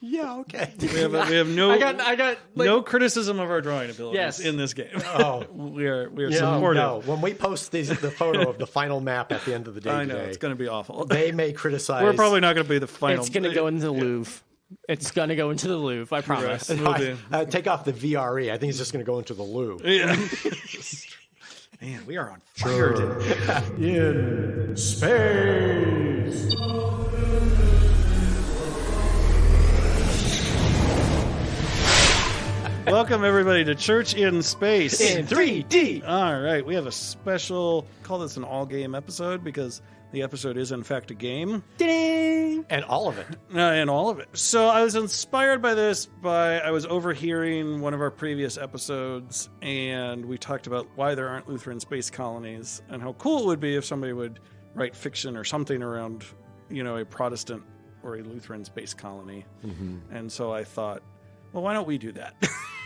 Yeah, okay. We have no I got no criticism of our drawing abilities in this game. Oh, we are supportive. No. When we post the photo of the final map at the end of the day, I know it's going to be awful. They may criticize. We're probably not going to be the final. It's going to go into the Louvre. It's going to go into the Louvre. I promise. Take off the VRE. I think it's just going to go into the Louvre. Yeah. Man, we are on fire today. In space. Welcome, everybody, to Church in Space. In 3D. All right, we have a special, call this an all-game episode because the episode is, in fact, a game. Ding! And all of it. And all of it. So I was inspired by this I was overhearing one of our previous episodes, and we talked about why there aren't Lutheran space colonies and how cool it would be if somebody would write fiction or something around, a Protestant or a Lutheran space colony. Mm-hmm. And so I thought, well, why don't we do that?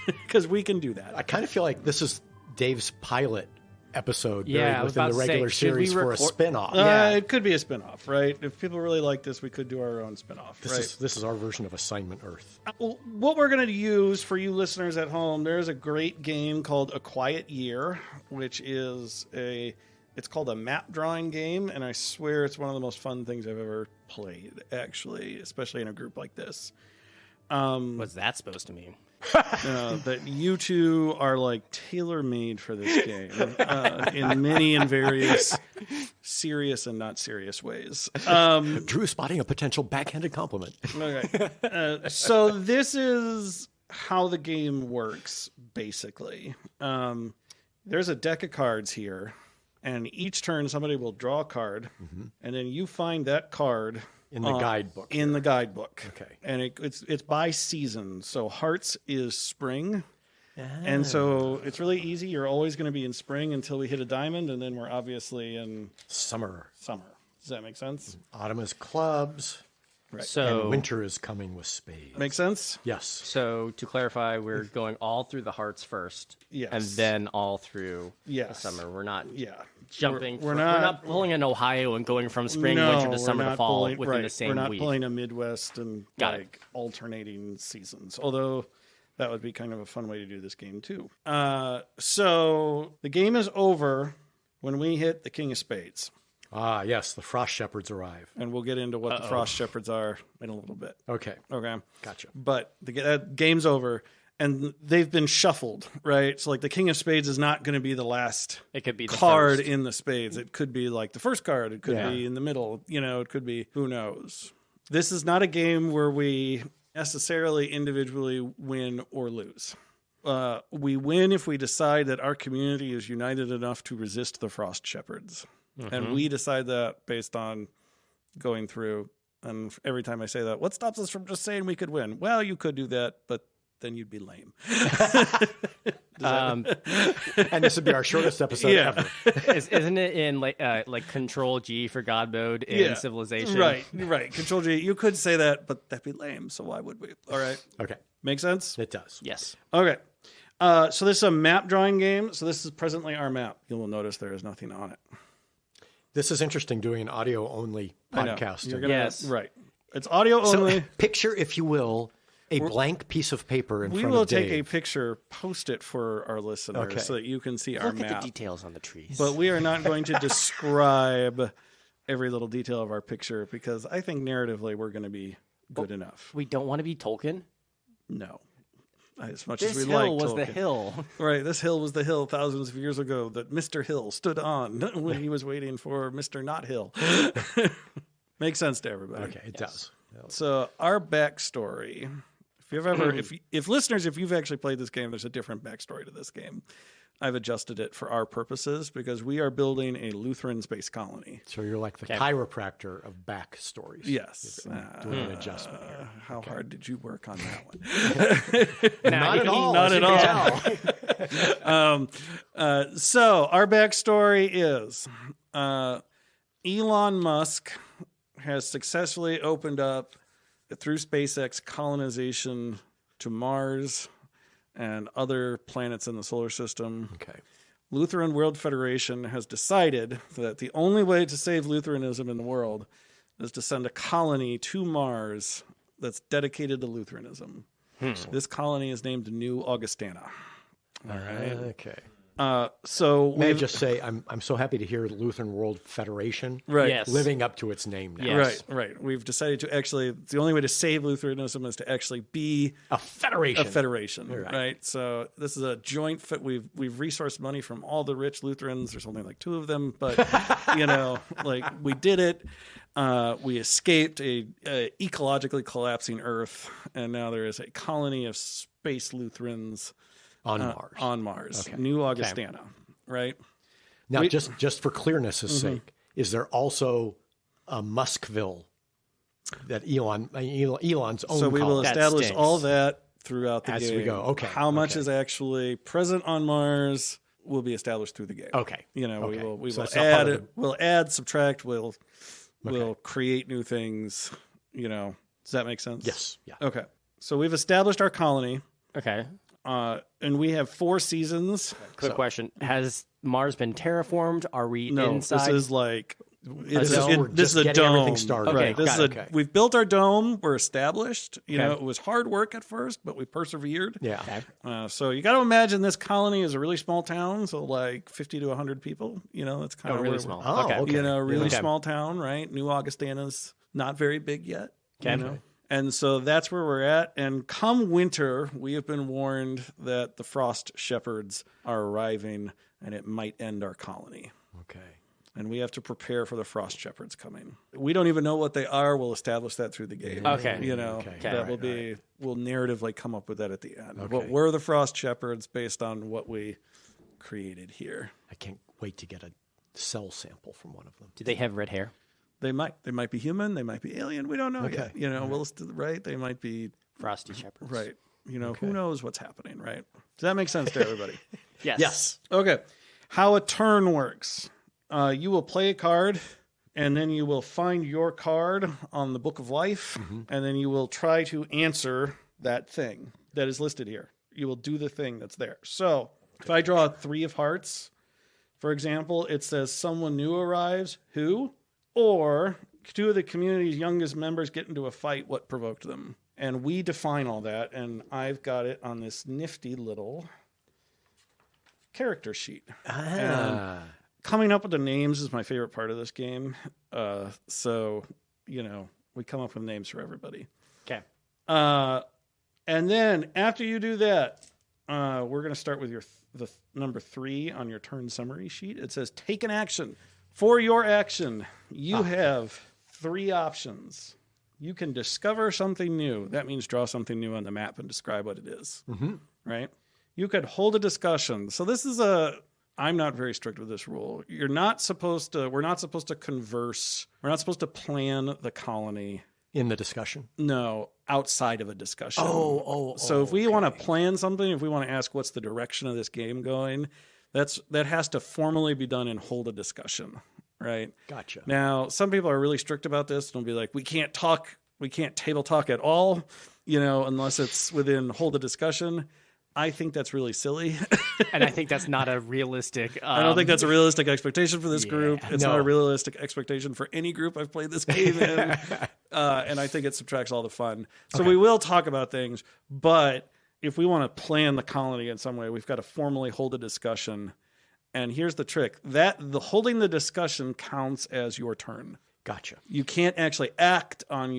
Because we can do that. I kind of feel like this is Dave's pilot episode buried within the regular series for a spin-off. It could be a spin-off, right? If people really like this, we could do our own spin-off, This is our version of Assignment Earth. What we're going to use for you listeners at home, there's a great game called A Quiet Year, which is it's called a map drawing game, and I swear it's one of the most fun things I've ever played, actually, especially in a group like this. What's that supposed to mean? That you two are like tailor-made for this game in many and various serious and not serious ways. Drew spotting a potential backhanded compliment. Okay. So this is how the game works, basically. There's a deck of cards here, and each turn somebody will draw a card, and then you find that card in the guidebook. In the guidebook. Okay. And it's by season. So Hearts is spring. And so it's really easy. You're always going to be in spring until we hit a diamond, and then we're obviously in summer. Does that make sense? Autumn is clubs. Right. And winter is coming with spades. Make sense? Yes. So to clarify, we're going all through the hearts first, and then all through the summer. We're not jumping. We're not pulling in Ohio and going from spring, winter to summer to fall within the same week. We're not pulling a Midwest and alternating seasons. Although that would be kind of a fun way to do this game too. So the game is over when we hit the King of Spades. Ah, yes, the Frost Shepherds arrive. And we'll get into what the Frost Shepherds are in a little bit. Okay. Gotcha. But the game's over, and they've been shuffled, right? So, like, the King of Spades is not going to be the last card in the spades. It could be, like, the first card. It could be in the middle. It could be who knows. This is not a game where we necessarily individually win or lose. We win if we decide that our community is united enough to resist the Frost Shepherds. Mm-hmm. And we decide that based on going through. And every time I say that, what stops us from just saying we could win? Well, you could do that, but then you'd be lame. And this would be our shortest episode ever. Isn't it in like Control G for God mode in Civilization? Right. Control G. You could say that, but that'd be lame. So why would we? All right. Okay. Make sense? It does. Yes. Okay. So this is a map drawing game. So this is presently our map. You will notice there is nothing on it. This is interesting doing an audio-only podcast. Yes. Right. It's audio only. So picture, if you will, a blank piece of paper in front of Dave. We will take a picture, post it for our listeners so that you can see our map. Look at the details on the trees. But we are not going to describe every little detail of our picture because I think narratively we're going to be good enough. We don't want to be Tolkien? No. As much as we like Tolkien. This hill was the hill. Right, this hill was the hill thousands of years ago that Mr. Hill stood on when he was waiting for Mr. Not Hill. Makes sense to everybody. Okay, it does. So our backstory, if listeners, if you've actually played this game, there's a different backstory to this game. I've adjusted it for our purposes because we are building a Lutheran space colony. So you're like the chiropractor of backstories. Yes. Doing an adjustment here. How hard did you work on that one? Not at all. Not at all. So our backstory is Elon Musk has successfully opened up through SpaceX colonization to Mars and other planets in the solar system. Okay. Lutheran World Federation has decided that the only way to save Lutheranism in the world is to send a colony to Mars that's dedicated to Lutheranism. This colony is named New Augustana. All right. Okay. So may I just say, I'm so happy to hear Lutheran World Federation living up to its name now. Yes. Right. We've decided to actually, the only way to save Lutheranism is to actually be a federation. Right. So this is a joint, we've resourced money from all the rich Lutherans. There's only like 2 of them, but we did it. We escaped a ecologically collapsing Earth, and now there is a colony of space Lutherans on Mars. Okay. New Augustana, right? Now, just for clearness' sake, is there also a Muskville that Elon's own? So we will establish all that throughout the game as we go. Okay. How much is actually present on Mars will be established through the game. Okay. We will add it. We'll add, subtract. We'll create new things. Does that make sense? Yes. Yeah. Okay. So we've established our colony. Okay. And we have 4 seasons. Quick question: has Mars been terraformed? Are we inside? This is like this is a dome. Everything started. Okay, right. We've built our dome. We're established. It was hard work at first, but we persevered. Yeah. Okay. So you got to imagine this colony is a really small town, so like 50 to 100 people. That's kind of really small. Really small town, right? New Augustana's not very big yet. Okay. And so that's where we're at. And come winter, we have been warned that the frost shepherds are arriving, and it might end our colony. Okay. And we have to prepare for the frost shepherds coming. We don't even know what they are. We'll establish that through the game. Okay. That will be, we'll narratively come up with that at the end. Okay. What were the frost shepherds based on what we created here? I can't wait to get a cell sample from one of them. Do they have red hair? They might. They might be human. They might be alien. We don't know yet. Right. They might be frosty shepherds. Right. Who knows what's happening, right? Does that make sense to everybody? Yes. Okay. How a turn works. You will play a card, and then you will find your card on the Book of Life, and then you will try to answer that thing that is listed here. You will do the thing that's there. So if I draw a 3 of hearts, for example, it says someone new arrives. Who? Or 2 of the community's youngest members get into a fight. What provoked them? And we define all that. And I've got it on this nifty little character sheet. And coming up with the names is my favorite part of this game. So, we come up with names for everybody. Okay. And then after you do that, we're going to start with the number 3 on your turn summary sheet. It says, take an action. For your action, you have 3 options. You can discover something new. That means draw something new on the map and describe what it is. Right? You could hold a discussion. So this is I'm not very strict with this rule. We're not supposed to converse. We're not supposed to plan the colony. In the discussion? No, outside of a discussion. So if we want to plan something, if we want to ask what's the direction of this game going, that has to formally be done and hold a discussion, right? Gotcha. Now, some people are really strict about this and will be like, we can't table talk at all, unless it's within hold a discussion. I think that's really silly. And I think that's not a realistic... I don't think that's a realistic expectation for this group. It's not a realistic expectation for any group I've played this game in. And I think it subtracts all the fun. So we will talk about things, but if we want to plan the colony in some way, we've got to formally hold a discussion. And here's the trick. The holding the discussion counts as your turn. Gotcha. You can't actually act on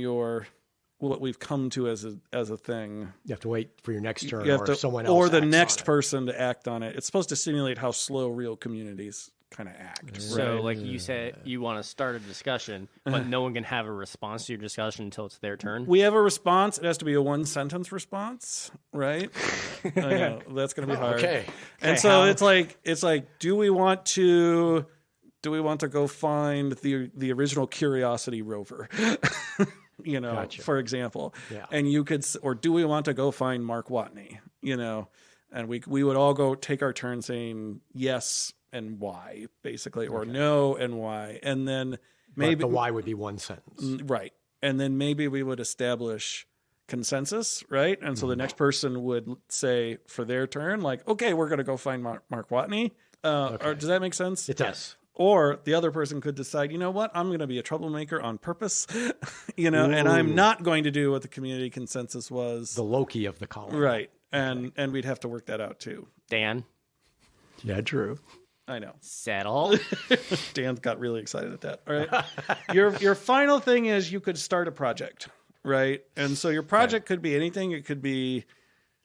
what we've come to as a thing. You have to wait for your next turn someone else or the next person to act on it. It's supposed to simulate how slow real communities kind of act. So right? Like you said, you want to start a discussion, but no one can have a response to your discussion until it's their turn. We have a response. It has to be a 1-sentence response, right? That's going to be hard. Okay. And so it's like, do we want to go find the original Curiosity rover? Gotcha. For example, and you could, or do we want to go find Mark Watney? And we would all go take our turn saying yes and why, basically, or no and why, and then maybe the why would be 1 sentence, right? And then maybe we would establish consensus, right? And so the next person would say for their turn, like, okay, we're going to go find Mark Watney. Or does that make sense? It does. Or the other person could decide, you know what, I'm going to be a troublemaker on purpose, and I'm not going to do what the community consensus was. The Loki of the column. Right. And we'd have to work that out too. Dan? Yeah, true. I know. Settle. Dan got really excited at that. All right. Your final thing is you could start a project, right? And so your project could be anything. It could be,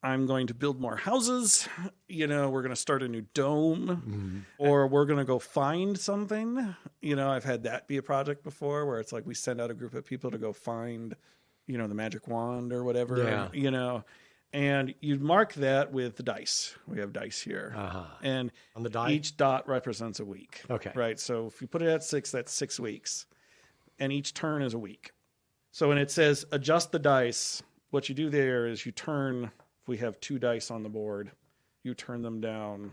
I'm going to build more houses. We're going to start a new dome, or we're going to go find something. I've had that be a project before, where it's like we send out a group of people to go find, the magic wand or whatever. Yeah. And you mark that with the dice. We have dice here, and on the die, each dot represents a week. Okay, right. So if you put it at 6, that's 6 weeks, and each turn is a week. So when it says adjust the dice, what you do there is you turn. If we have 2 dice on the board, you turn them down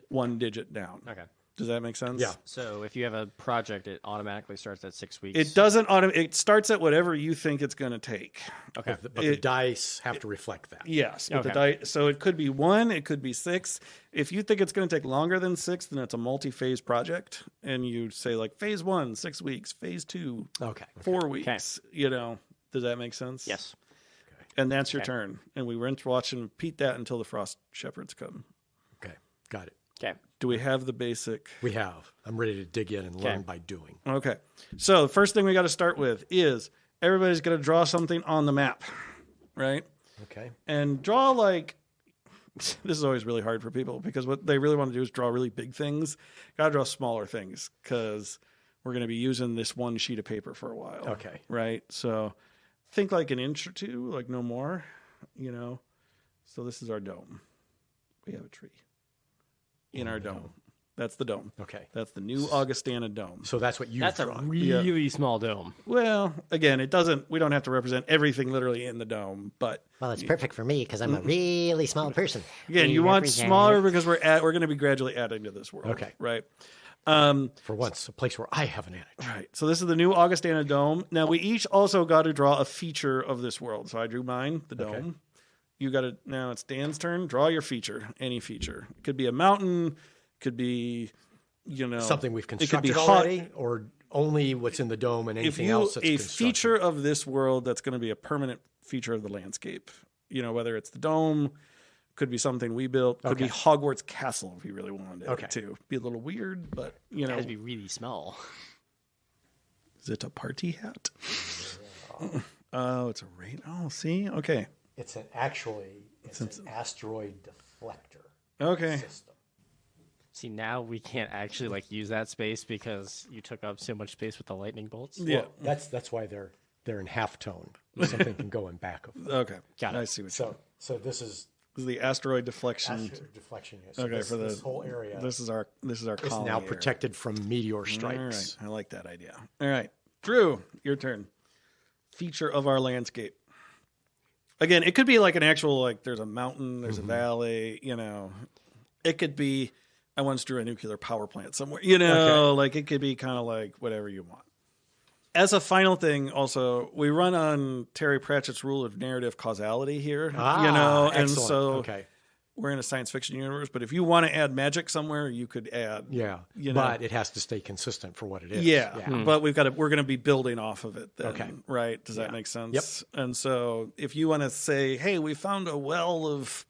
one digit down. Okay. Does that make sense? Yeah. So if you have a project, it automatically starts at 6 weeks. It doesn't it starts at whatever you think it's going to take. Okay. But the dice have to reflect that. Yes. But the dice, so it could be 1, it could be 6. If you think it's going to take longer than 6, then it's a multi-phase project. And you say like phase 1, 6 weeks, phase 2, 4 weeks. Does that make sense? Yes. And that's your turn. And we went to watch and repeat that until the Frost Shepherds come. Okay. Got it. Okay. Do we have the basic? We have. I'm ready to dig in and learn by doing. Okay. So the first thing we got to start with is everybody's going to draw something on the map, right? Okay. And draw this is always really hard for people because what they really want to do is draw really big things. Got to draw smaller things because we're going to be using this one sheet of paper for a while. Okay. Right? So think like an inch or 2, like no more, So this is our dome. We have a tree in our dome. That's the dome. Okay. That's the new Augustana dome. So that's what you've drawn. That's a really small dome. Well, again, we don't have to represent everything literally in the dome, but. Well, it's perfect for me because I'm a really small person. Again, you want smaller because we're going to be gradually adding to this world. Okay. Right. For once, a place where I have an adage. Right. So this is the new Augustana dome. Now we each also got to draw a feature of this world. So I drew mine, the dome. Okay. You got to, now it's Dan's turn. Draw your feature, any feature. It could be a mountain, could be, something we've constructed already, or only what's in the dome and anything else that's constructed. A feature of this world that's going to be a permanent feature of the landscape. Whether it's the dome, could be something we built, could be Hogwarts Castle if you really wanted it to. Be a little weird, but It has to be really small. Is it a party hat? Oh, it's a rain. Oh, see? Okay. It's an asteroid deflector system. See, now we can't actually use that space because you took up so much space with the lightning bolts. Yeah, well, that's why they're in half tone. Something can go in back of them. Okay, got it. I see what you mean. So this is the asteroid deflection. Yeah. So this whole area. This is our colony. It's now protected from meteor strikes. All right, I like that idea. All right, Drew, your turn. Feature of our landscape. Again, it could be like an actual there's a mountain, there's a valley. It could be. I once drew a nuclear power plant somewhere. It could be kind of like whatever you want. As a final thing, also, we run on Terry Pratchett's rule of narrative causality here. Excellent. And so we're in a science fiction universe, but if you want to add magic somewhere, you could add. Yeah, but it has to stay consistent for what it is. Yeah. But we're going to be building off of it then, right? Does that make sense? Yep. And so if you want to say, hey, we found a well of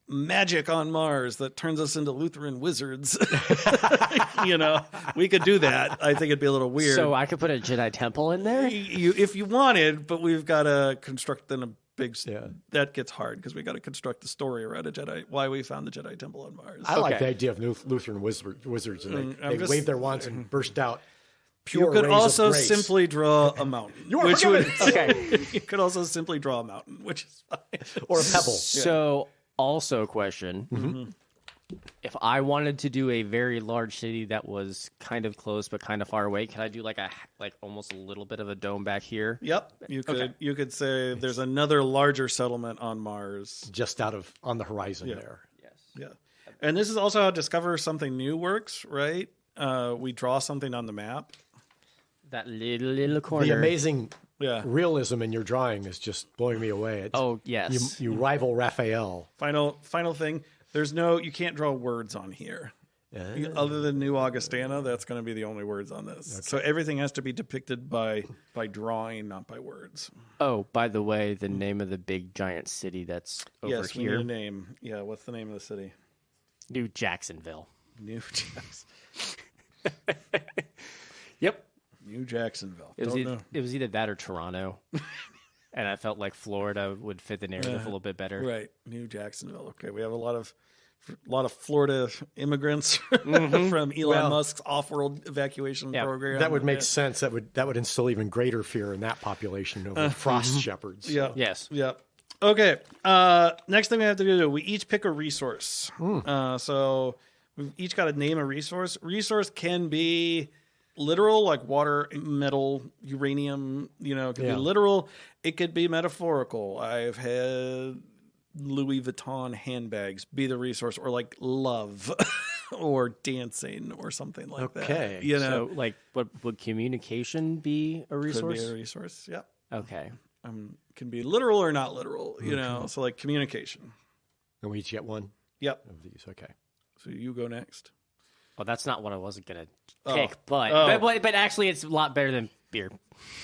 magic on Mars that turns us into Lutheran wizards. We could do that. I think it'd be a little weird. So I could put a Jedi temple in there? If you wanted, but we've got to construct then a big... That gets hard because we got to construct the story around a Jedi, why we found the Jedi temple on Mars. I like the idea of Lutheran wizards, and they wave their wands and burst out pure You could rays also of grace. simply draw a mountain. You could also simply draw a mountain, which is fine. Or a pebble. So... Also, question: if I wanted to do a very large city that was kind of close but kind of far away, could I do like almost a little bit of a dome back here? Yep, you could. Okay. You could say there's another larger settlement on Mars, just on the horizon there. Yes. Yeah, and this is also how Discover Something New works, right? We draw something on the map. That little corner. The amazing. Realism in your drawing is just blowing me away. Yes. You rival Raphael. Final thing. You can't draw words on here. Other than New Augustana, that's going to be the only words on this. Okay. So everything has to be depicted by drawing, not by words. Oh, by the way, the name of the big giant city that's over here. Yes, we need a name. Yeah, what's the name of the city? New Jacksonville. New Jackson. Yep. New Jacksonville. It was either that or Toronto. And I felt like Florida would fit the narrative a little bit better. Right. New Jacksonville. Okay, we have a lot of Florida immigrants from Elon Musk's off-world evacuation program. That would make sense. That would instill even greater fear in that population of frost shepherds. Yeah. Yes. Yeah. Okay. Next thing we have to do, we each pick a resource. So we've each got to name a resource. Resource can be literal, like water, metal, uranium. It could be literal. It could be metaphorical. I've had Louis Vuitton handbags be the resource, or like love or dancing or something like that. Okay. So like what would communication be a resource? Could be a resource, yeah. Okay. Can be literal or not literal, so like communication. And we each get one? Yep. Of these, okay. So you go next. Well, that's not what I wasn't going to pick, but actually it's a lot better than beer.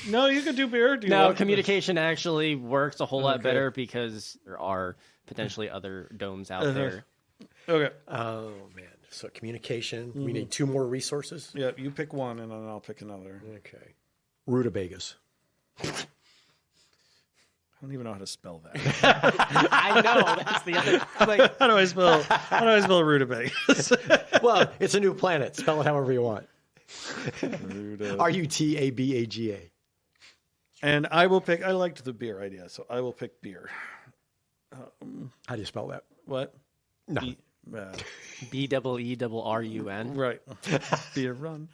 No, you could do beer. Communication actually works a whole lot better because there are potentially other domes out there. Okay. Oh, man. So communication. We need two more resources? Yeah, you pick one and then I'll pick another. Okay. Rutabagas. I don't even know how to spell that. I know. That's the other. Like, how do I spell rutabagas? Well, it's a new planet. Spell it however you want. Rutabaga. And I will pick. I liked the beer idea, so I will pick beer. How do you spell that? What? No. BEERUN. Right. Beer run.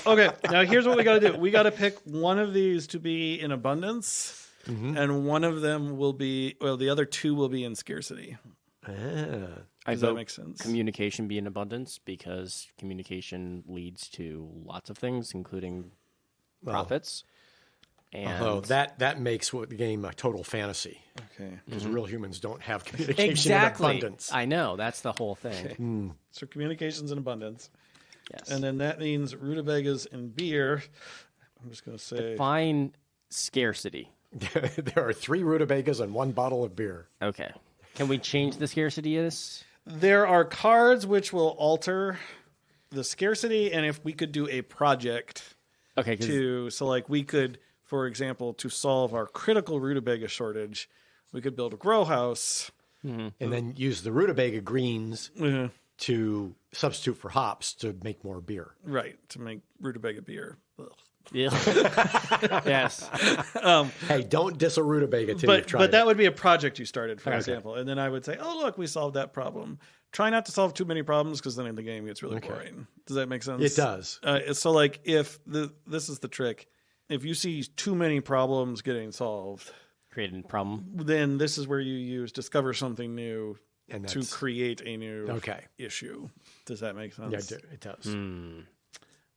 Okay. Now here's what we got to do. We got to pick one of these to be in abundance, and one of them will be. Well, the other two will be in scarcity. Does that make sense? Communication be in abundance because communication leads to lots of things, including profits. And that makes the game a total fantasy. Okay. Because real humans don't have communication in abundance. I know. That's the whole thing. Okay. So communication's in abundance. Yes. And then that means rutabagas and beer. I'm just going to say... Define scarcity. There are 3 rutabagas and 1 bottle of beer. Okay. Can we change the scarcity of this? There are cards which will alter the scarcity, and if we could do a project so like we could... For example, to solve our critical rutabaga shortage, we could build a grow house. And then use the rutabaga greens to substitute for hops to make more beer. Right, to make rutabaga beer. Ugh. Yeah. Yes. Hey, don't diss a rutabaga till you've tried But that would be a project you started, for example. And then I would say, oh, look, we solved that problem. Try not to solve too many problems because then the game gets really boring. Does that make sense? It does. So like this is the trick. If you see too many problems getting solved, creating a problem, then this is where you use discover something new to create a new issue. Does that make sense? Yeah, it does.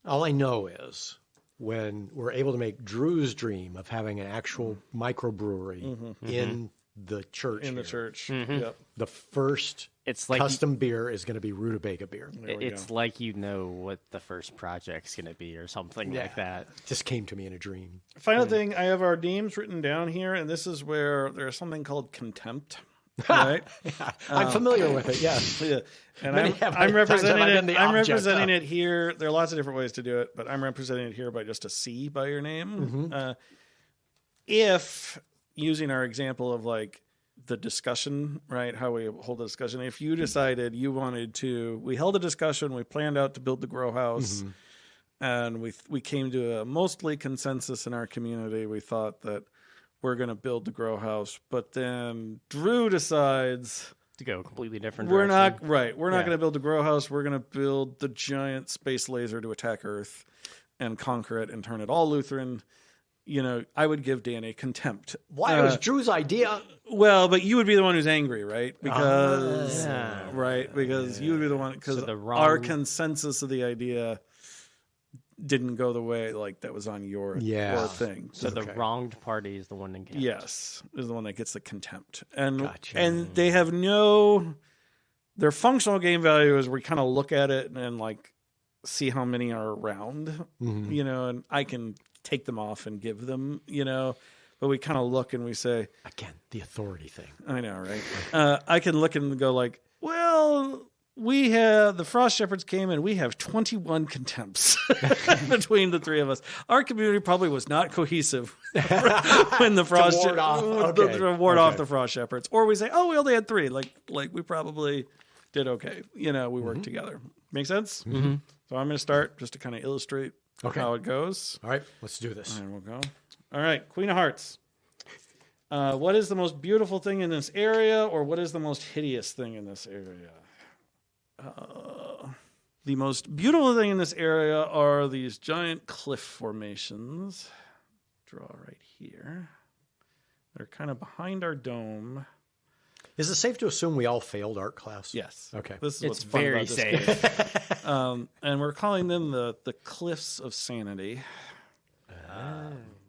All I know is when we're able to make Drew's dream of having an actual microbrewery in the church. In the church. Yep. The first custom beer is going to be rutabaga beer. It's like what the first project's going to be or something like that. Just came to me in a dream. Final thing, I have our names written down here, and this is where there's something called contempt. Right? I'm familiar with it, yeah. And I'm representing it. I'm representing it here. There are lots of different ways to do it, but I'm representing it here by just a C by your name. If using our example of like the discussion, right? How we hold the discussion. If you decided you wanted to, we held a discussion, we planned out to build the grow house, and we came to a mostly consensus in our community. We thought that we're going to build the grow house, but then Drew decides to go a completely different direction. We're not going to build the grow house. We're going to build the giant space laser to attack Earth and conquer it and turn it all Lutheran. I would give Dan a contempt. Why? It was Drew's idea. Well, but you would be the one who's angry, right? Because because you would be the one, because our consensus of the the didn't go the way that was on your thing. So the wronged party is the one that gets. Yes, is the one that gets the contempt, and they have no Their functional game value is we kind of look at it and like see how many are around, and I can take them off and give them, but we kind of look and we say, again, the authority thing. I know, right? I can look and go like, well, we have the Frost Shepherds came and we have 21 contempts between the three of us. Our community probably was not cohesive when the Frost ward off the Frost Shepherds. Or we say, oh, we only had 3. Like we probably did okay. We worked together. Make sense? Mm-hmm. So I'm going to start just to kind of illustrate how it goes. All right, let's do this. And we'll go. All right, Queen of Hearts. What is the most beautiful thing in this area, or what is the most hideous thing in this area? The most beautiful thing in this area are these giant cliff formations. Draw right here. They're kind of behind our dome. Is it safe to assume we all failed art class? Yes. Okay. This is what's fun about this safe. And we're calling them the Cliffs of Sanity.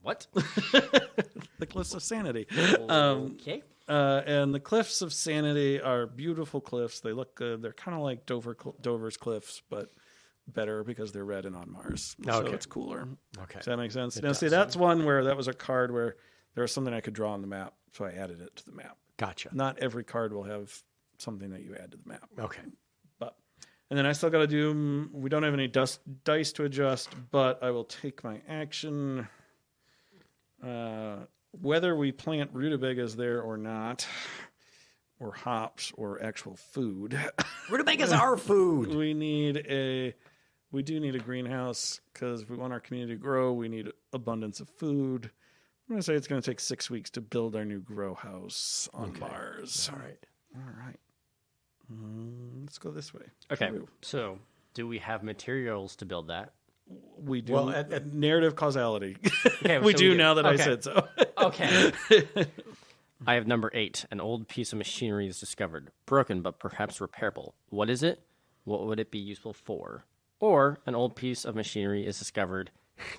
What? The Cliffs of Sanity. Okay. And the Cliffs of Sanity are beautiful cliffs. They look good. They're kind of like Dover's Cliffs, but better because they're red and on Mars. So it's cooler. Okay. Does that make sense? Now, see, that's one where that was a card where there was something I could draw on the map, so I added it to the map. Gotcha. Not every card will have something that you add to the map. Okay. And then I still got to do, we don't have any dice to adjust, but I will take my action. Whether we plant rutabagas there or not, or hops, or actual food. Rutabagas are food. We do need a greenhouse, because if we want our community to grow, we need abundance of food. I'm going to say it's going to take 6 weeks to build our new grow house on Mars. All right. Let's go this way. Okay. So, do we have materials to build that? We do. Well, at narrative causality. Okay, we do now that I said so. Okay. I have number 8. An old piece of machinery is discovered. Broken, but perhaps repairable. What is it? What would it be useful for? Or an old piece of machinery is discovered.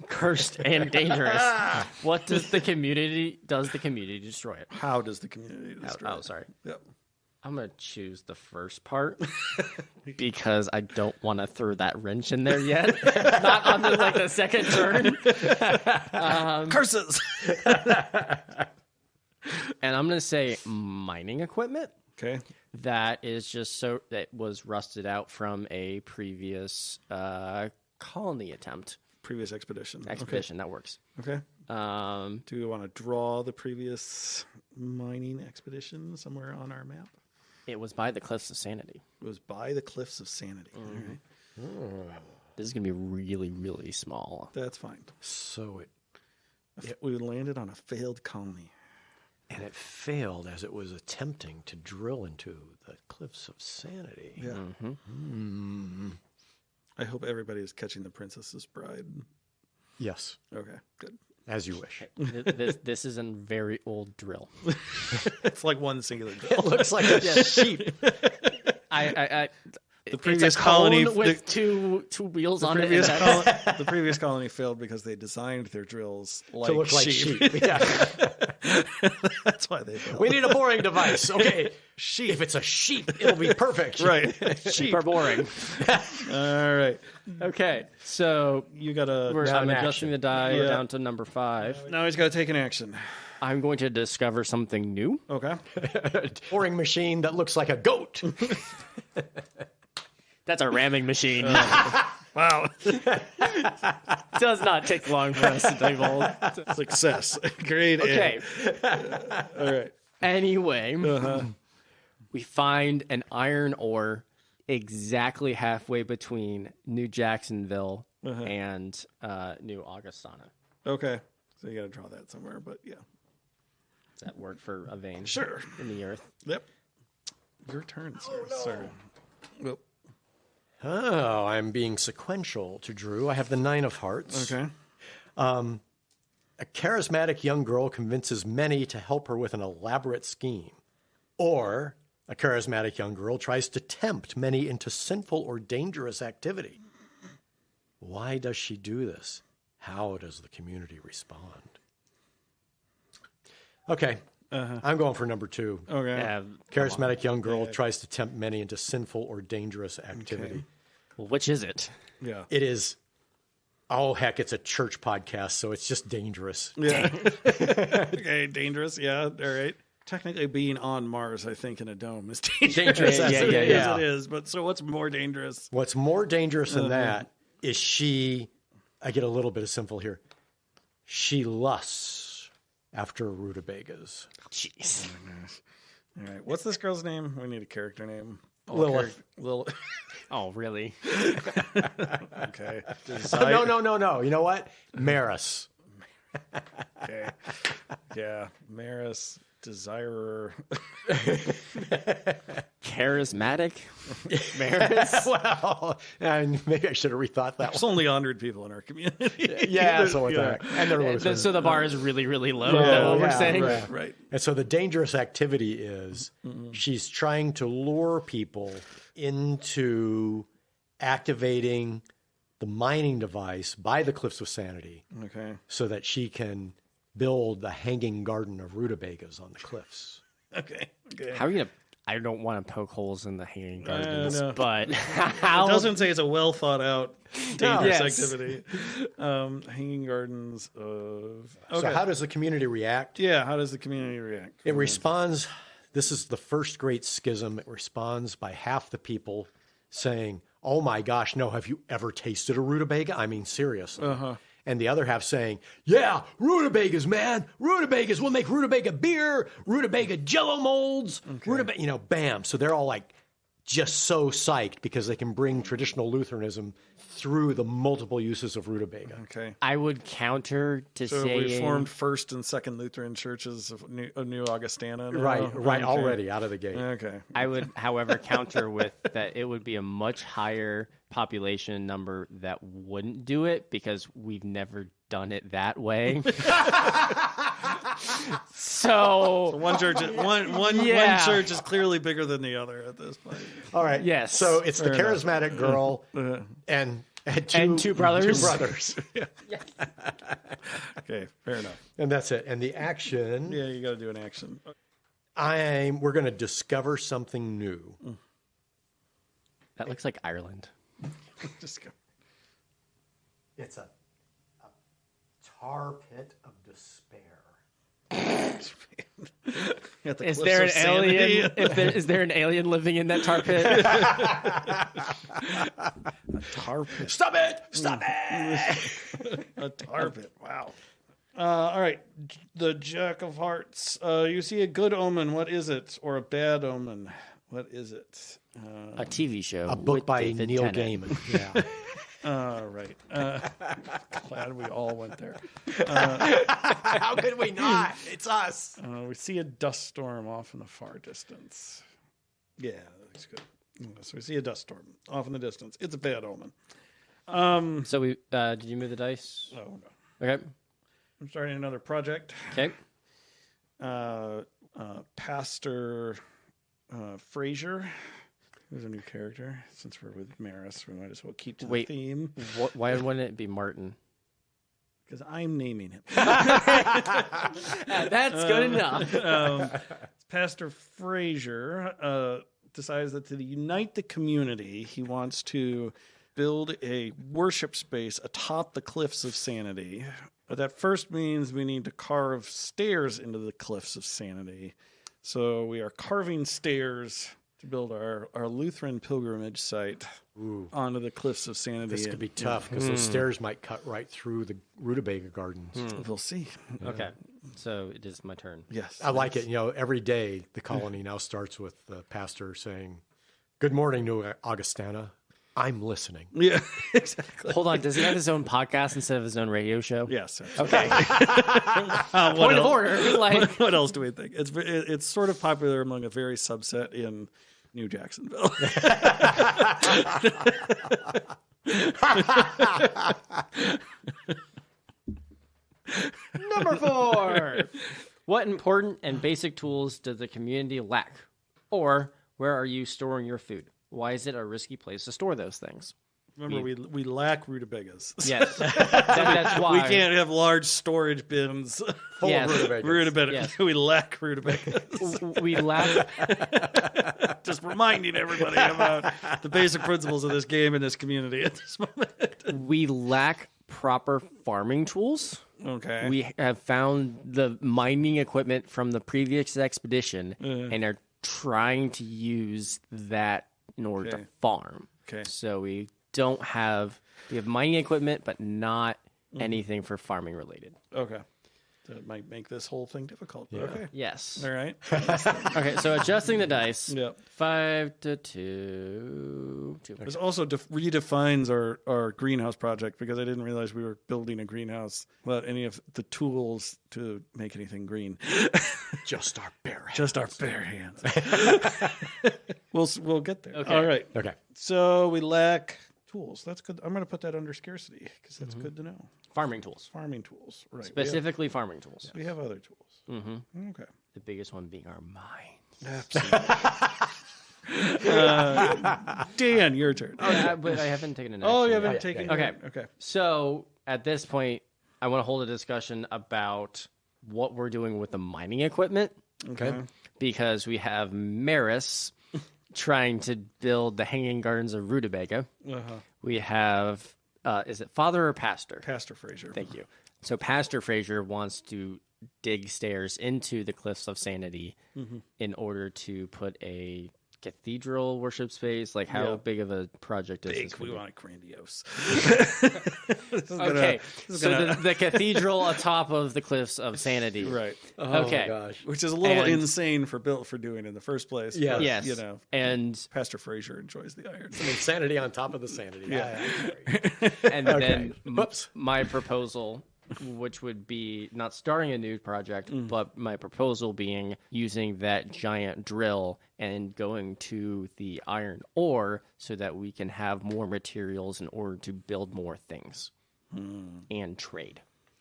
Cursed and dangerous. What does the community destroy it? How does the community destroy it? Oh, sorry. Yep. I'm going to choose the first part because I don't want to throw that wrench in there yet. Not on the second turn. Curses. And I'm going to say mining equipment. Okay. That is just that was rusted out from a previous colony attempt. Previous expedition. That works. Okay. Do we want to draw the previous mining expedition somewhere on our map? It was by the Cliffs of Sanity. It was by the Cliffs of Sanity. Mm-hmm. All right. This is going to be really, really small. That's fine. So we landed on a failed colony. And it failed as it was attempting to drill into the Cliffs of Sanity. Yeah. Mm-hmm. I hope everybody is catching The Princess's Bride. Yes. Okay, good. As you wish. This is a very old drill. It's like one singular drill. It looks like a sheep. The previous colony with two wheels on it. The previous colony failed because they designed their drills to look like sheep. Yeah. That's why they failed. We need a boring device. Okay, sheep. If it's a sheep, it'll be perfect. Right. Sheep are boring. All right. Okay, so I'm adjusting the die down to number 5. Now he's got to take an action. I'm going to discover something new. Okay. Boring machine that looks like a goat. That's a ramming machine. Wow. Does not take long for us to divulge. Success. Great. Okay. All right. Anyway, we find an iron ore exactly halfway between New Jacksonville and New Augustana. Okay. So you got to draw that somewhere, but yeah. Does that work for a vein? Sure. In the earth? Yep. Your turn, sir. Oh, no. Sir. Well. Oh, I'm being sequential to Drew. I have the 9 of Hearts. Okay. A charismatic young girl convinces many to help her with an elaborate scheme. Or a charismatic young girl tries to tempt many into sinful or dangerous activity. Why does she do this? How does the community respond? Okay. I'm going for number 2. Okay. Yeah, Charismatic young girl tries to tempt many into sinful or dangerous activity. Okay. Well, which is it? Yeah. It is. Oh, heck, it's a church podcast, so it's just dangerous. Yeah. Okay, dangerous. Yeah, all right. Technically, being on Mars, I think, in a dome is dangerous. Yeah. It is. But so what's more dangerous? What's more dangerous than that is I get a little bit of sinful here. She lusts after rutabagas. Jeez. Oh, my gosh. All right. What's this girl's name? We need a character name. Lilith. Oh, really? Okay. No. You know what? Maris. Okay. Yeah. Maris. Desirer. Charismatic? Maris? Well, maybe I should have rethought that There's only 100 people in our community. Yeah, so what the heck. And they're Lutherans. So the bar is really, really low. Is that what we're saying? Right. And so the dangerous activity is she's trying to lure people into activating the mining device by the Cliffs of Sanity. Okay. So that she can build the hanging garden of rutabagas on the cliffs. Okay. How are you going to... I don't want to poke holes in the hanging gardens, but it doesn't say it's a well thought out dangerous activity. Hanging gardens of... Okay. So how does the community react? Yeah, how does the community react? It responds... This is the first great schism. It responds by half the people saying, oh my gosh, no, have you ever tasted a rutabaga? I mean, seriously. And the other half saying, yeah, rutabagas, man. Rutabagas. We'll make rutabaga beer, rutabaga jello molds, rutabaga, bam. So they're all like just so psyched because they can bring traditional Lutheranism through the multiple uses of rutabaga. Okay. I would counter to so saying... Reformed First and Second Lutheran churches of New Augustana. Now? Right, Okay. already out of the gate. Okay. I would, however, counter with that it would be a much higher population number that wouldn't do it because we've never done it that way. So one church is clearly bigger than the other at this point. All right. Yes. So it's the charismatic girl and two brothers. Two brothers. Okay, fair enough. And that's it. And the action. Yeah, you got to do an action. We're going to discover something new. That looks like Ireland. Just go. It's a tar pit of despair. Is there an alien? Is there an alien living in that tar pit? A tar pit. Stop it! Stop it! A tar pit. Wow. All right. The Jack of Hearts. You see a good omen. What is it? Or a bad omen. What is it? A TV show. A book by David Neil Tennant. Gaiman. Yeah. Right. Glad we all went there. How could we not? It's us. We see a dust storm off in the far distance. Yeah, that looks good. So we see a dust storm off in the distance. It's a bad omen. So we did you move the dice? Oh, no. Okay. I'm starting another project. Okay. Pastor Fraser. Who's a new character? Since we're with Maris, we might as well keep to the theme. Why wouldn't it be Martin? Because I'm naming him. That's good enough. Pastor Fraser decides that to unite the community, he wants to build a worship space atop the Cliffs of Sanity. But that first means we need to carve stairs into the Cliffs of Sanity. So we are carving stairs to build our Lutheran pilgrimage site onto the Cliffs of Sanity. This could be tough because those stairs might cut right through the rutabaga gardens. We'll see. Okay, so it is my turn. Yes. I like it. Every day the colony now starts with the pastor saying, "Good morning, New Augustana. I'm listening." Yeah, exactly. Hold on. Does he have his own podcast instead of his own radio show? Yes. Okay. Point of order. What else do we think? It's sort of popular among a very subset in New Jacksonville. Number 4. What important and basic tools does the community lack? Or where are you storing your food? Why is it a risky place to store those things? Remember, we lack rutabagas. Yes, that's why we can't have large storage bins full of rutabagas. Yes. We lack rutabagas. We lack. Just reminding everybody about the basic principles of this game and this community at this moment. We lack proper farming tools. Okay. We have found the mining equipment from the previous expedition and are trying to use that in order to farm. Okay. So we have mining equipment, but not anything for farming related. Okay. That might make this whole thing difficult. Yeah. Okay. Yes. All right. Okay, so adjusting the dice. Yep. 5 to 2. This also redefines our greenhouse project, because I didn't realize we were building a greenhouse without any of the tools to make anything green. Just our bare hands. Just our bare hands. We'll get there. Okay. All right. Okay. So we lack tools. That's good. I'm going to put that under scarcity, because that's good to know. Farming tools. Farming tools. Right. Specifically farming tools. We have other tools. Mm-hmm. Okay. The biggest one being our minds. Absolutely. Dan, your turn. But I haven't taken an action. Oh, you haven't taken Okay. Okay. So at this point, I want to hold a discussion about what we're doing with the mining equipment. Okay. Because we have Maris trying to build the Hanging Gardens of Rutabaga. We have, is it Father or Pastor? Pastor Fraser. Thank you. So Pastor Fraser wants to dig stairs into the Cliffs of Sanity in order to put a cathedral worship space. Like, how big of a project is this? We want it grandiose. Okay, so the cathedral atop of the Cliffs of Sanity. Right. Okay. Oh, gosh. Which is a little insane for doing in the first place. Yeah. But, Yes. you know, And Pastor Fraser enjoys the iron. Some insanity on top of the sanity. Yeah. and then my proposal, which would be not starting a new project, but my proposal being using that giant drill and going to the iron ore so that we can have more materials in order to build more things and trade.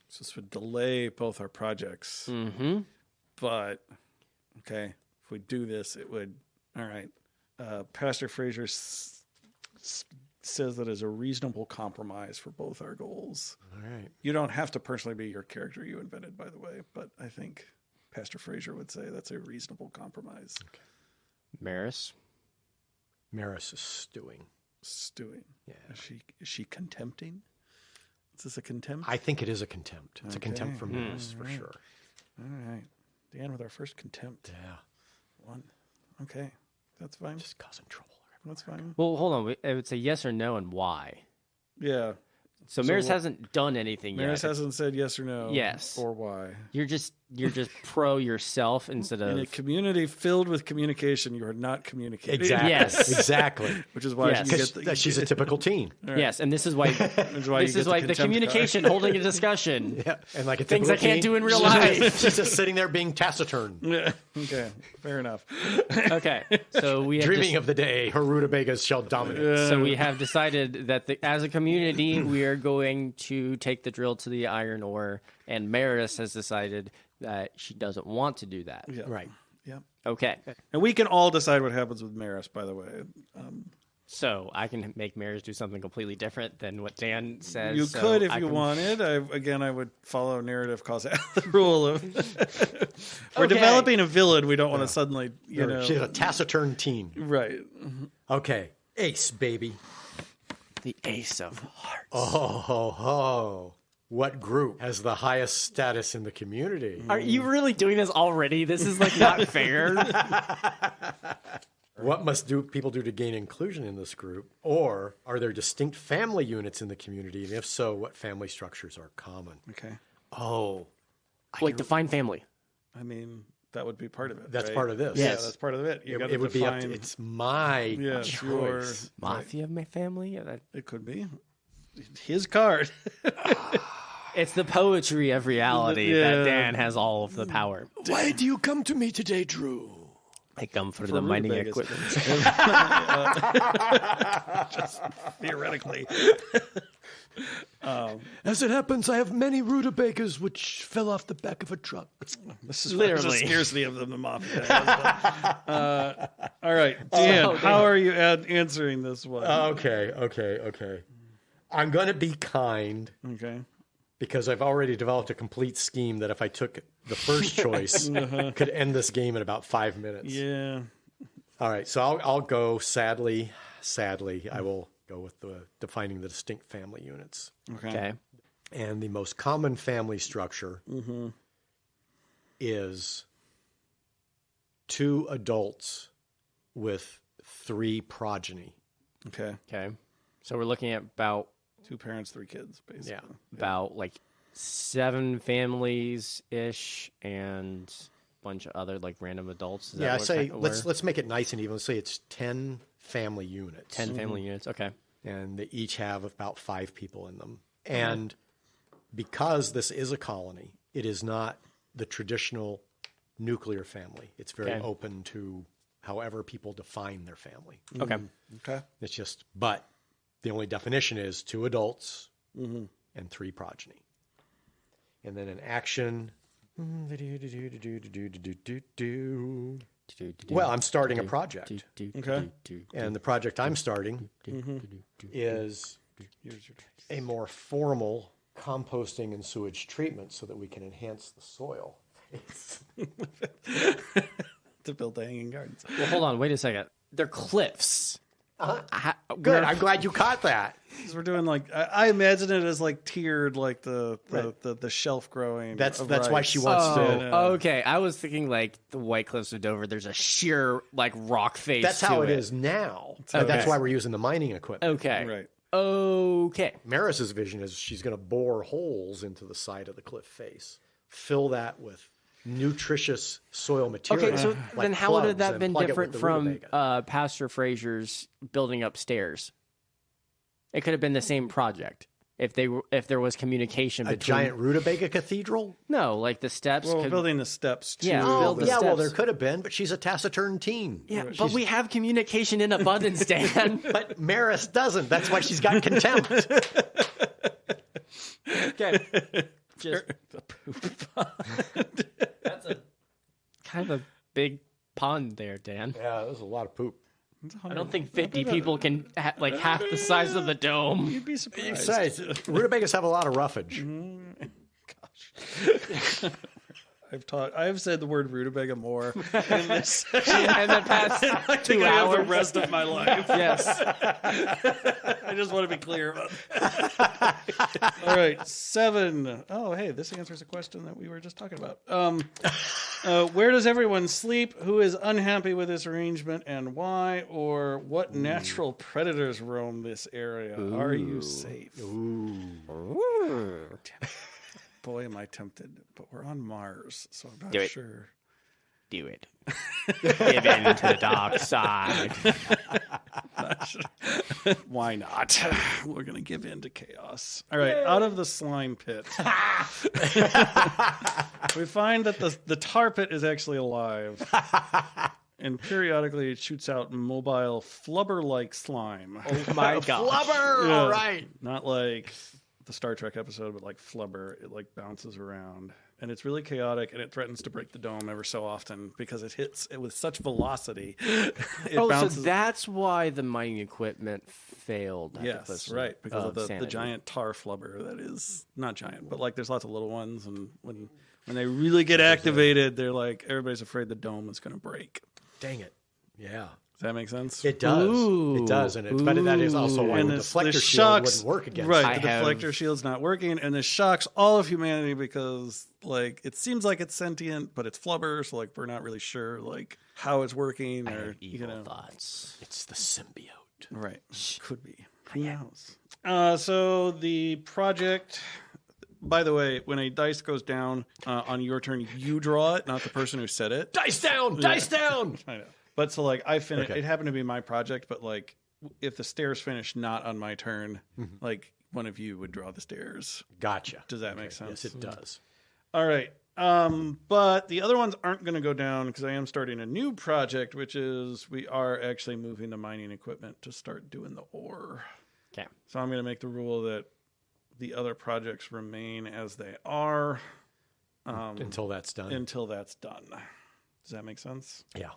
So this would delay both our projects. But, okay, if we do this, it would... All right. Pastor Fraser says that is a reasonable compromise for both our goals. All right. You don't have to personally be your character you invented, by the way, but I think Pastor Fraser would say that's a reasonable compromise. Okay. Maris? Maris is stewing. Stewing. Yeah. Is she contempting? Is this a contempt? I think it is a contempt. It's a contempt for Maris, for sure. All right. Dan with our first contempt. Yeah. One. Okay. That's fine. Just causing trouble. That's fine. Well, hold on. I would say yes or no and why. Yeah. So Maris hasn't done anything yet. Maris hasn't said yes or no. Yes. Or why. You're just pro yourself instead of... In a community filled with communication, you are not communicating. Exactly. Yes. Exactly. Which is why she's a typical teen. Right. Yes, and this is why the communication, holding a discussion. Yeah. And like a things I can't do in real life. She's just sitting there being taciturn. Yeah. Okay. Fair enough. Okay. So we have dreaming of the day her rutabagas shall dominate. So we have decided that as a community, we are going to take the drill to the iron ore, and Maris has decided that she doesn't want to do that. Yeah. Right. Yeah. Okay. And we can all decide what happens with Maris, by the way. So I can make Maris do something completely different than what Dan says. You could if you wanted. I would follow narrative causality, the rule of we're developing a villain. We don't want to suddenly, she's a taciturn teen. Right. Okay. Ace, baby. The Ace of Hearts. Oh. What group has the highest status in the community? Are you really doing this already? This is like not fair. What must people do to gain inclusion in this group? Or are there distinct family units in the community? And if so, what family structures are common? Okay. Oh. Define family. I mean, that would be part of it. That's right? part of this. Yes. Yeah, that's part of it. It would be up to, it's my choice. Mafia family? It could be. His card. It's the poetry of reality that Dan has all of the power. Why do you come to me today, Drew? I come for the mining equipment. Just theoretically. As it happens, I have many rutabagas which fell off the back of a truck. This is literally there's a scarcity of them. The mafia. All right, Dan, how are you answering this one? Okay. I'm going to be kind. Okay. Because I've already developed a complete scheme that if I took the first choice, could end this game in about 5 minutes. Yeah. All right, so I'll go, sadly, I will go with defining the distinct family units. Okay. And the most common family structure is 2 adults with 3 progeny. Okay. So we're looking at about 2 parents, 3 kids, basically. Yeah. About like 7 families-ish and a bunch of other like random adults. I say let's make it nice and even. Let's say it's 10 family units. 10 family units, okay. And they each have about 5 people in them. And because this is a colony, it is not the traditional nuclear family. It's very open to however people define their family. Okay. It's just, but the only definition is 2 adults and 3 progeny. And then in action, well, I'm starting a project. Okay. And the project I'm starting is a more formal composting and sewage treatment so that we can enhance the soil. To build the hanging gardens. Well, hold on. Wait a second. They're cliffs. Good. I'm glad you caught that. Because we're doing like I imagine it as like tiered, like the shelf growing. That's why she wants to. Okay, I was thinking like the White Cliffs of Dover. There's a sheer like rock face. That's how it is now. Okay. That's why we're using the mining equipment. Okay. Right. Okay. Maris's vision is she's going to bore holes into the side of the cliff face, fill that with nutritious soil material. Okay, so then how would that have been different from Pastor Fraser's building up stairs? It could have been the same project if there was communication between... A giant rutabaga cathedral? No, like the steps. Well, building the steps too. Yeah, well, there could have been, but she's a taciturn teen. Yeah, but we have communication in abundance, Dan. But Maris doesn't. That's why she's got contempt. Okay. Just the poop. That's a kind of a big pond there, Dan. Yeah, there's a lot of poop. I don't think 50 people can like half the size of the dome. You'd be surprised. Besides, rutabagas have a lot of roughage. Gosh. I've said the word rutabaga more in the past 2 hours. The rest of my life. Yes. I just want to be clear about that. All right, 7. Oh, hey, this answers a question that we were just talking about. Where does everyone sleep? Who is unhappy with this arrangement and why? Or what natural predators roam this area? Ooh. Are you safe? Ooh. Boy, am I tempted, but we're on Mars, so I'm not sure. Do it. Give in to the dark side. Why not? We're going to give in to chaos. All right, out of the slime pit. We find that the tar pit is actually alive. And periodically it shoots out mobile flubber-like slime. Oh my god. Flubber! Yeah, all right. Not like the Star Trek episode, but like flubber. It like bounces around. And it's really chaotic, and it threatens to break the dome ever so often because it hits it with such velocity. So that's why the mining equipment failed. Yes, right, because of the giant tar flubber that is not giant, but like there's lots of little ones, and when they really get activated, they're like everybody's afraid the dome is going to break. Dang it! Yeah. Does that make sense? It does. Ooh. It does, and but that is also why the deflector shield wouldn't work against. Right, the deflector shield's not working, and this shocks all of humanity because, like, it seems like it's sentient, but it's flubber, so like we're not really sure like how it's working. Or evil thoughts. It's the symbiote. Right, could be. Who knows? So the project. By the way, when a dice goes down on your turn, you draw it, not the person who said it. Dice down! Dice down! I know. But so like I finished, it happened to be my project, but like if the stairs finish not on my turn, like one of you would draw the stairs. Gotcha. Does that make sense? Yes, it does. All right. But the other ones aren't going to go down because I am starting a new project, which is we are actually moving the mining equipment to start doing the ore. Okay. So I'm going to make the rule that the other projects remain as they are. Until that's done. Until that's done. Does that make sense? Yeah.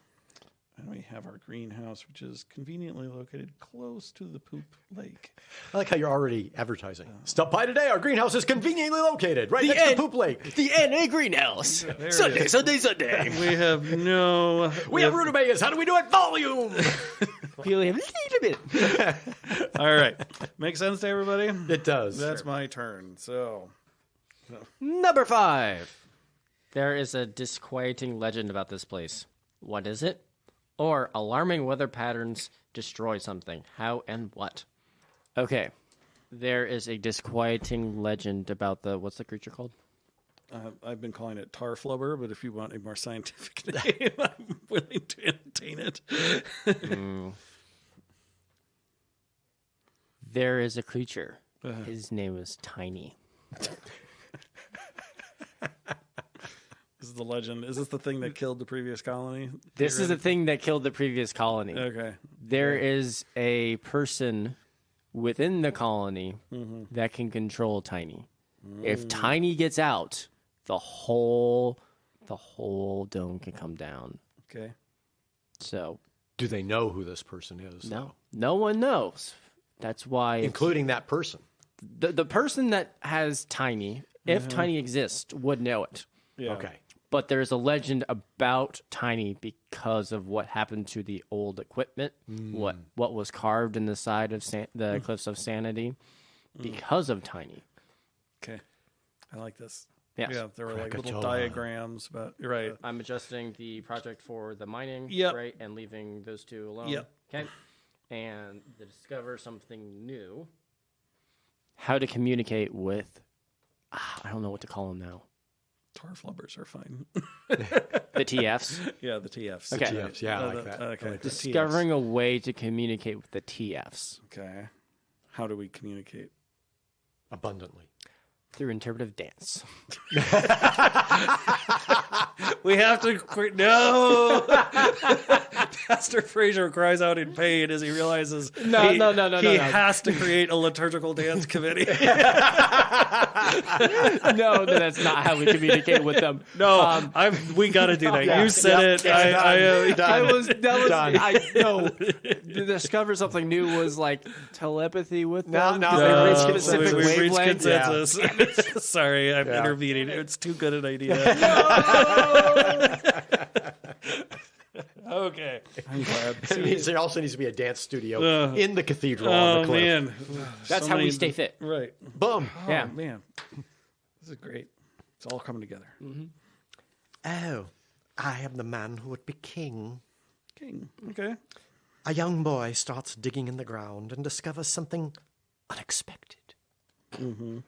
And we have our greenhouse, which is conveniently located close to the poop lake. I like how you're already advertising. Stop by today. Our greenhouse is conveniently located right next to the poop lake. The NA greenhouse. Sunday. We have no... We have rutabagas. How do we do it? Volume. We only have a little bit. All right. Make sense to everybody? It does. That's my turn. So... Number 5. There is a disquieting legend about this place. What is it? Or alarming weather patterns destroy something. How and what? Okay. There is a disquieting legend about what's the creature called? I've been calling it tar flubber, but if you want a more scientific name, I'm willing to entertain it. There is a creature. His name is Tiny. This is the legend. Is this the thing that killed the previous colony? This is the thing that killed the previous colony. Okay. There is a person within the colony that can control Tiny. If Tiny gets out, the whole dome can come down. Okay. So, do they know who this person is? No one knows. That's why, including that person. The person that has Tiny, if Tiny exists, would know it. Yeah. Okay. But there's a legend about Tiny because of what happened to the old equipment, what was carved in the side of the Cliffs of Sanity, because of Tiny. Okay, I like this. Yes. Yeah, there were like little diagrams, but you're right. I'm adjusting the project for the mining, right, and leaving those two alone. Yep. Okay, and to discover something new, how to communicate with, I don't know what to call them now. Tar flubbers are fine. The TFs? Yeah, the TFs. Okay. The TFs, yeah, I like that. Okay. Like discovering a way to communicate with the TFs. Okay. How do we communicate? Abundantly. Through interpretive dance. We have to no. Pastor Fraser cries out in pain as he realizes he has to create a liturgical dance committee. No, that's not how we communicate with them. No, we got to do that. You said it. To discover something new was like telepathy with them. We reached consensus. Yeah. Sorry, I'm intervening. It's too good an idea. Okay. I'm glad. There also needs to be a dance studio in the cathedral on the cliff. Man. That's how we stay fit. Right. Boom. Oh, yeah. Man. This is great. It's all coming together. Mm-hmm. Oh, I am the man who would be king. King. Okay. A young boy starts digging in the ground and discovers something unexpected. Mm-hmm.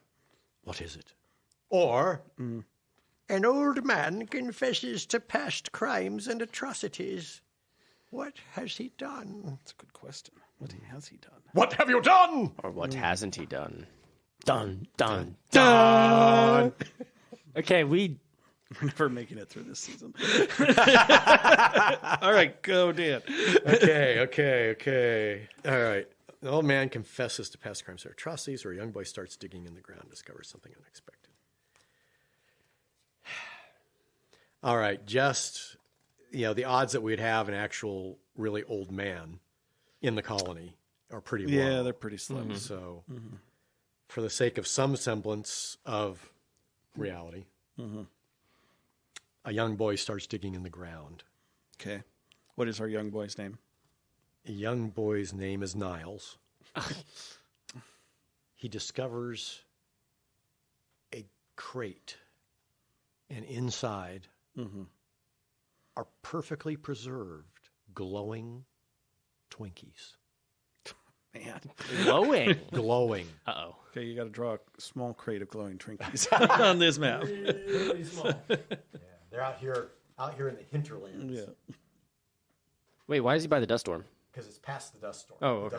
What is it? Or... An old man confesses to past crimes and atrocities. What has he done? That's a good question. What has he done? What have you done? Or what hasn't he done? Dun. Okay, we're never making it through this season. All right, go, Dan. Okay. All right. The old man confesses to past crimes or atrocities, or a young boy starts digging in the ground and discovers something unexpected. All right, just, the odds that we'd have an actual really old man in the colony are pretty low. Yeah, they're pretty slim. Mm-hmm. So for the sake of some semblance of reality, a young boy starts digging in the ground. Okay. What is our young boy's name? The young boy's name is Niles. He discovers a crate, and inside are perfectly preserved, glowing Twinkies. Man. Glowing. Uh-oh. Okay, you got to draw a small crate of glowing Twinkies on this map. Really small. Yeah, they're out here in the hinterlands. Yeah. Wait, why is he by the dust storm? Because it's past the dust storm. Oh, okay.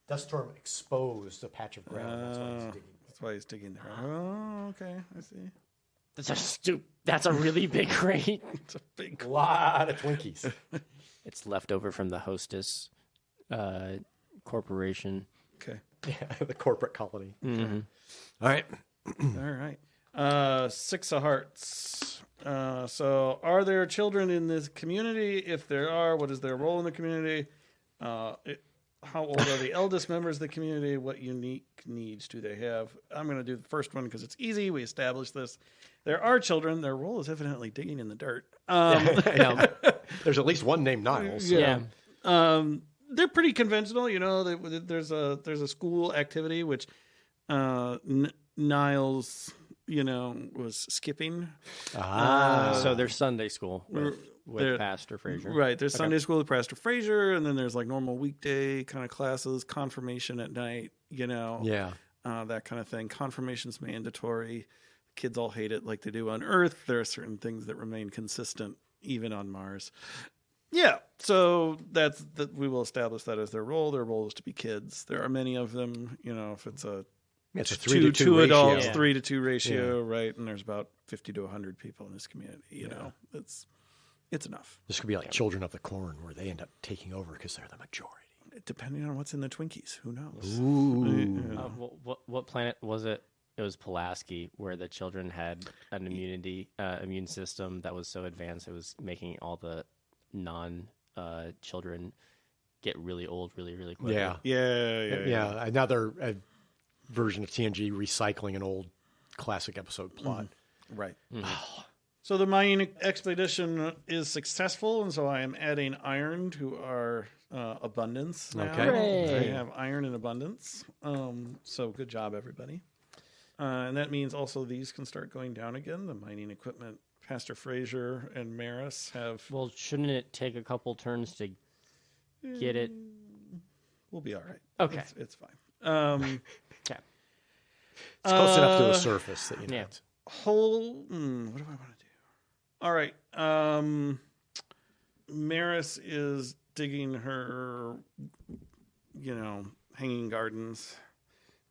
Dust storm exposed a patch of ground. That's why he's digging there. Oh, okay. I see. That's a really big crate. It's a big lot of Twinkies. It's left over from the Hostess corporation. Okay. Yeah, the corporate colony. Mm-hmm. All right. All right. 6 of hearts. So are there children in this community? If there are, what is their role in the community? How old are the eldest members of the community? What unique needs do they have? I'm going to do the first one because it's easy. We established this. There are children. Their role is evidently digging in the dirt. There's at least one named Niles. Yeah. They're pretty conventional. There's a school activity which Niles, was skipping. So there's Sunday school with Pastor Fraser. Right. There's Sunday school with Pastor Fraser, and then there's like normal weekday kind of classes, confirmation at night, that kind of thing. Confirmation's mandatory. Kids all hate it like they do on Earth. There are certain things that remain consistent even on Mars. Yeah, so we will establish that as their role. Their role is to be kids. There are many of them, if it's a 3 to 2 adults, 3 to 2 ratio, right? And there's about 50 to 100 people in this community, it's enough. This could be like Children of the Corn, where they end up taking over because they're the majority. Depending on what's in the Twinkies, who knows? Ooh. What planet was it? It was Pulaski, where the children had an immune system that was so advanced it was making all the non-children get really old really, really quickly. Yeah. Another version of TNG recycling an old classic episode plot. Right. Mm-hmm. So the mining expedition is successful, and so I am adding iron to our abundance now. Okay. They have iron in abundance. So good job, everybody. And that means also these can start going down again. The mining equipment, Pastor Fraser and Maris have... Well, shouldn't it take a couple turns to get it? We'll be all right. Okay. It's fine. Okay. It's close enough to the surface that Yeah. What do I want to do? All right. Maris is digging her, hanging gardens.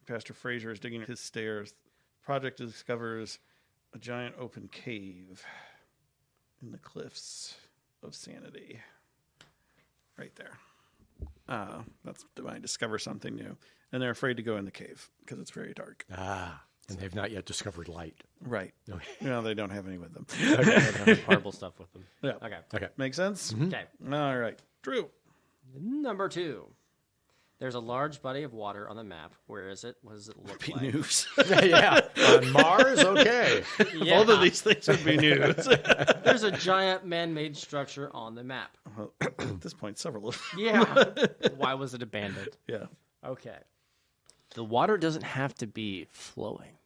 Pastor Fraser is digging his stairs. Project discovers a giant open cave in the cliffs of Sanity. Right there. That's when I discover something new. And they're afraid to go in the cave because it's very dark. And they've not yet discovered light. Right. No, they don't have any with them. They don't have horrible stuff with them. Yeah. Okay. Make sense? Mm-hmm. Okay. All right. Drew. Number 2. There's a large body of water on the map. Where is it? What does it look like? News. Yeah. On Mars? Okay. Yeah. Both of these things would be news. There's a giant man-made structure on the map. Well, at this point, several of them. Yeah. Why was it abandoned? Yeah. Okay. The water doesn't have to be flowing.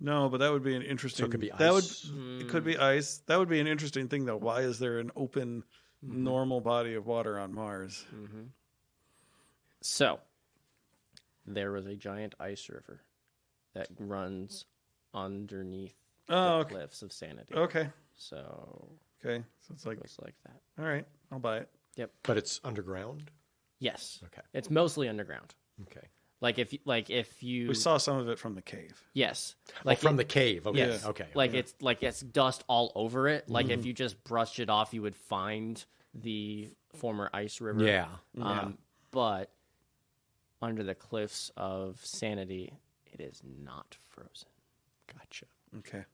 No, but that would be an interesting... So it could be ice. It could be ice. That would be an interesting thing, though. Why is there an open, normal body of water on Mars? Mm-hmm. So, there was a giant ice river that runs underneath the cliffs of Sanity. Okay. So it's like... Goes like that. All right. I'll buy it. Yep. But it's underground? Yes. Okay. It's mostly underground. Okay. If you We saw some of it from the cave. Yes. From the cave. Okay. Yes. Okay. It's dust all over it. Like if you just brushed it off, you would find the former ice river. Yeah. But under the cliffs of Sanity, it is not frozen. Gotcha. Okay.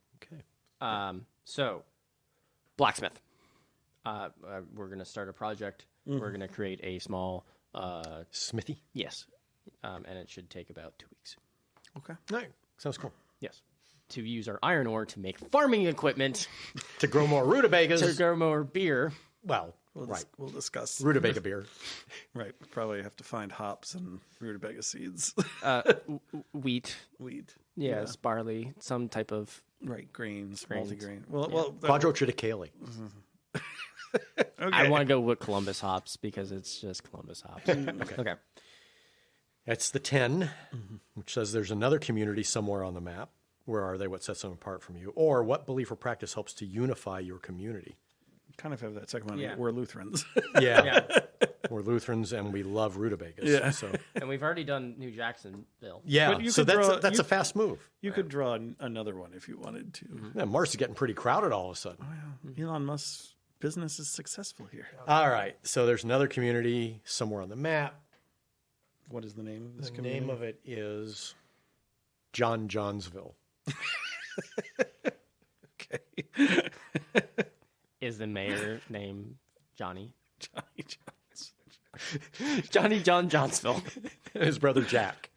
So, blacksmith. We're going to start a project. We're going to create a small... Smithy? Yes. And it should take about 2 weeks. Okay. No, sounds cool. Yes. To use our iron ore to make farming equipment. To grow more rutabagas. To grow more beer. Well, We'll discuss. Rutabaga beer. Right. Probably have to find hops and rutabaga seeds. Wheat. Yes, barley, some type of... Right, grains. Multigrain. Quadro triticale. Okay. I want to go with Columbus hops because it's just Columbus hops. Okay. That's the 10, which says there's another community somewhere on the map. Where are they? What sets them apart from you? Or what belief or practice helps to unify your community? Kind of have that second one. Yeah. We're Lutherans. Yeah. We're Lutherans and we love rutabagas. Yeah. So. And we've already done New Jacksonville. Yeah. So that's a fast move. You could draw another one if you wanted to. Yeah, Mars is getting pretty crowded all of a sudden. Oh, yeah. Elon Musk's business is successful here. All right. So there's another community somewhere on the map. What is the name of this The community? name of it is Johnsville. Okay. Is the mayor named Johnny? Johnny Jones. Johnny John Johnsville. His brother Jack.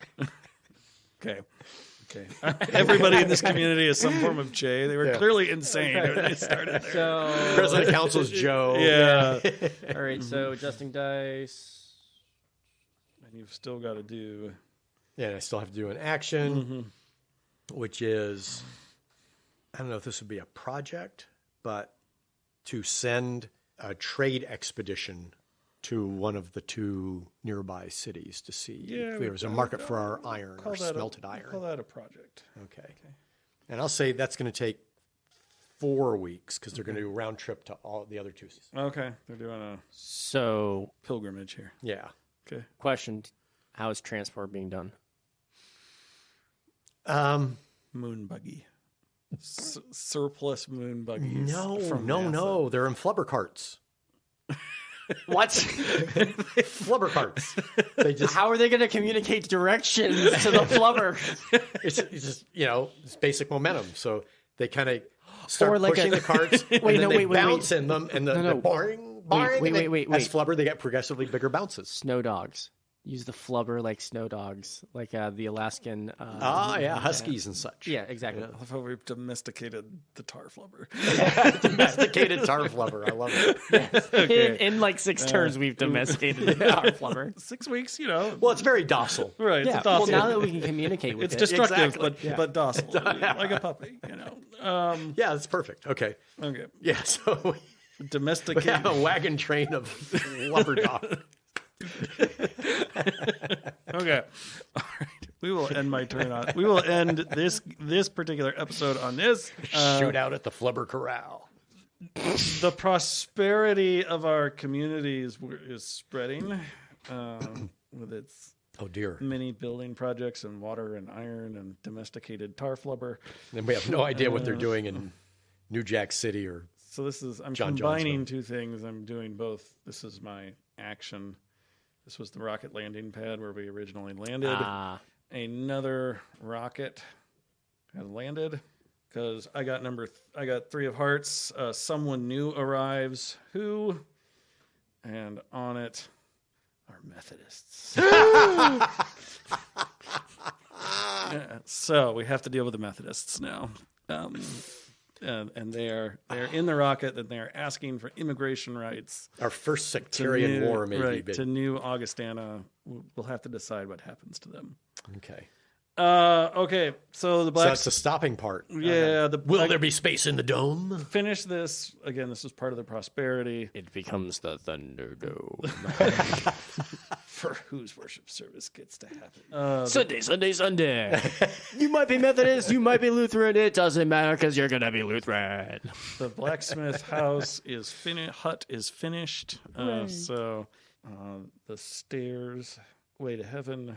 Okay. Everybody in this community is some form of J. They were clearly insane when they started there. So President Council's Joe. Yeah. All right, so adjusting dice. And you've still got to do... Yeah, and I still have to do an action, which is, I don't know if this would be a project, but to send a trade expedition to one of the 2 nearby cities to see if there was a market for our iron or smelted iron. Call that a project. Okay. And I'll say that's going to take 4 weeks because they're going to do a round trip to all the other 2 cities. Okay. They're doing a pilgrimage here. Yeah. Okay. Question, how is transport being done? Moon buggy. Surplus moon buggies. No. They're in flubber carts. What? Flubber carts. How are they going to communicate directions to the flubber? It's just, it's basic momentum. So they kind of start pushing the carts, they bounce in them, and the boring. Wait. As flubber, they get progressively bigger bounces. Snow dogs. Use the flubber like snow dogs, like the Alaskan. Huskies and such. Yeah, exactly. I love how we've domesticated the tar flubber. Domesticated tar flubber. I love it. Yes. Okay. In like 6 turns, we've domesticated the tar flubber. 6 weeks, Well, it's very docile. Right. Yeah. It's docile. Well, now that we can communicate with it's it. destructive, but docile, like a puppy. Yeah, that's perfect. Okay. Yeah. So domesticated. We have a wagon train of flubber dogs. Okay. All right. We will end my turn on. We will end this particular episode on this. Shoot out at the flubber corral. The prosperity of our communities is spreading with its many building projects and water and iron and domesticated tar flubber. And we have no idea what they're doing in New Jack City or. So I'm combining 2 things. I'm doing both. This is my action. This was the rocket landing pad where we originally landed. Another rocket has landed because I got I got 3 of hearts. Someone new arrives. Who? And on it are Methodists. So we have to deal with the Methodists now. And they're in the rocket, and they're asking for immigration rights. Our first sectarian war, maybe. To New Augustana. We'll have to decide what happens to them. Okay. Okay. So the that's the stopping part. Yeah. Will there be space in the dome? Finish this again. This is part of the prosperity. It becomes the Thunderdome. For whose worship service gets to happen. Sunday. You might be Methodist, you might be Lutheran. It doesn't matter because you're gonna be Lutheran. The blacksmith house is hut is finished. So the stairs way to heaven,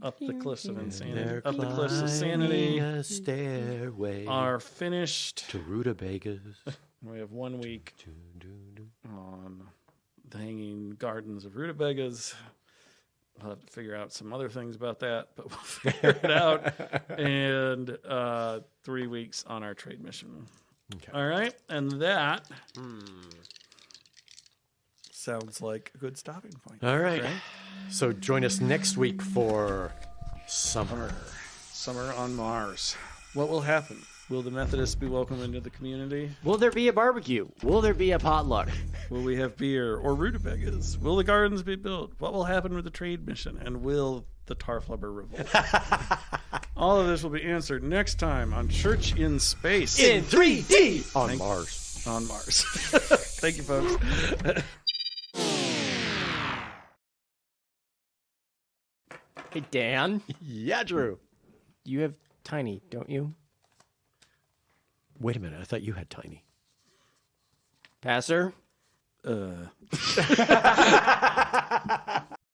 up the cliffs of insanity, up the cliffs of sanity, a stairway are finished to rutabagas. We have 1 week on the hanging gardens of rutabagas. I'll have to figure out some other things about that, but we'll figure it out. And 3 weeks on our trade mission. Okay. All right, and that sounds like a good stopping point. All right. So join us next week for summer. Summer on Mars. What will happen? Will the Methodists be welcome into the community? Will there be a barbecue? Will there be a potluck? Will we have beer or rutabagas? Will the gardens be built? What will happen with the trade mission? And will the Tarflubber revolt? All of this will be answered next time on Church in Space. In 3D! On Mars. On Mars. Thank you, folks. Hey, Dan. Yeah, Drew. You have Tiny, don't you? Wait a minute. I thought you had Tiny. Passer?